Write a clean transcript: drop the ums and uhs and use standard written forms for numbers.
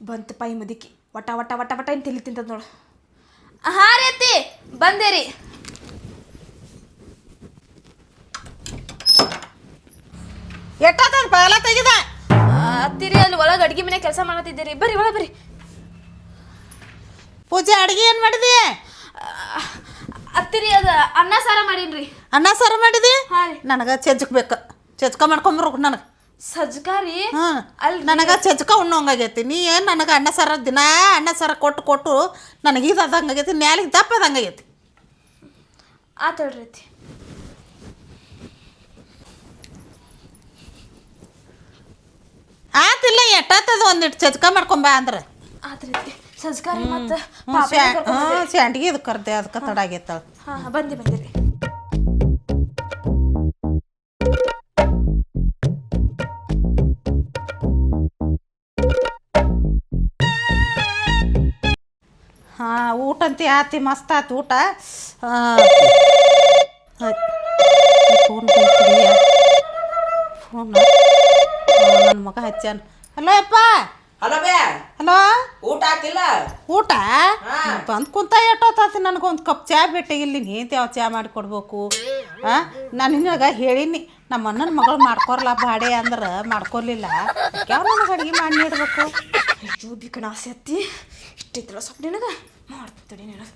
ಬಂತು ಪೈ ಮುದುಕಿ ವಟ ವಟ ವಟ ವಟ ಏನು ತಿಳಿ ತಿಂತದ ನೋಡು. ಹಾಂ ರೀ ಅತ್ತಿ ಬಂದೆ ರೀ. ಎಷ್ಟೊತ್ತ ಬಾಲ ತೆಗಿದ ಅತ್ತಿರಿ ಅಲ್ಲಿ ಒಳಗೆ ಅಡ್ಗೆ ಮನೆ ಕೆಲಸ ಮಾಡತ್ತಿದ್ದೀರಿ. ಬರ್ರಿ ಒಳಗೆ ಬರ್ರಿ. ಪೂಜೆ ಅಡ್ಗೆ ಏನು ಮಾಡಿದಿ? ಅತ್ತಿರಿ ಅದು ಅನ್ನ ಸಾರ ಮಾಡೀನ್ರಿ. ಅನ್ನ ಸಾರು ಮಾಡಿದಿ? ಹಾಂ ರೀ. ನನಗೆ ಚಜ್ಕಬೇಕು, ಚಜ್ಕ ಮಾಡ್ಕೊಂಬರ್ಬೇಕು ನನಗೆ. ಸಜ್ಕಾರಿ ಹಾಂ ಅಲ್ಲಿ ನನಗೆ ಚಜ್ಕ ಉಣ್ಣೋಂಗಾಗೈತಿ. ನೀ ಏನು ನನಗೆ ಅನ್ನ ಸಾರ ದಿನ ಅನ್ನ ಸಾರ ಕೊಟ್ಟು ನನಗೆ ಇದು ಅದಂಗಾಗೈತಿ, ನ್ಯಾಲಿಗೆ ದಪ್ಪ ಅದಂಗಾಗೈತಿ. ಆತಳ್ರಿ ಅತ್ತಿ. ಆತಿಲ್ಲ ಎಟ್ಟಾತದ ಒಂದಿಟ್ಟು ಚಜ್ಕ ಮಾಡ್ಕೊಂಬ ಅಂದ್ರೆ ಆತ್ರಿ ಅತ್ತಿ. ಸಜ್ಕಾರಿ ಮತ್ತು ಸ್ಯಾಂಡ್ಗೆ ಇದು ಕರ್ದೆ ಅದಕ್ಕೆ ತಡ ಆಗೈತಾಳ. ಹಾಂ ಬಂದಿರಿ. ಹಾಂ ಊಟ ಅಂತಿ ಆತಿ ಮಸ್ತ್ ಆತು ಊಟ. ಫೋನ್ ಫೋನ್ ನನ್ನ ಮಗ ಹಚ್ಚಾನ. ಹಲೋ ಅಪ್ಪ. ಹಲೋ ಬೇ. ಹಲೋ ಊಟ ಹಾಕಿಲ್ಲ? ಊಟ ಬಂದು ಕುಂತ ಎಷ್ಟೊತ್ತಾತಿ. ನನಗೊಂದು ಕಪ್ ಚಹಾ ಬೇಕಾಗಿಲ್ಲ. ನೀನು ಏನು ಯಾವ ಚಹಾ ಮಾಡಿ ಕೊಡ್ಬೇಕು? ನಾನು ನಿನಗೆ ಹೇಳೀನಿ ನಮ್ಮ ಅಣ್ಣನ ಮಗಳು ಮಾಡ್ಕೊರ್ಲ ಬಾಡೆ ಅಂದ್ರೆ ಮಾಡ್ಕೊಲಿಲ್ಲ. ಯಾವ ನನಗೆ ಅಡುಗೆ ಮಾಡಿ ನೀಡಬೇಕು? ಅಯ್ಯೋ ಬಿಕಣ ಆಸೆ ಅತ್ತಿ. ಇಷ್ಟಿತ್ತಲ್ಲ ಸ್ವಲ್ಪ ನಿನಗೆ ಮಾಡ್ತೀನಿ ನಿನಗೆ.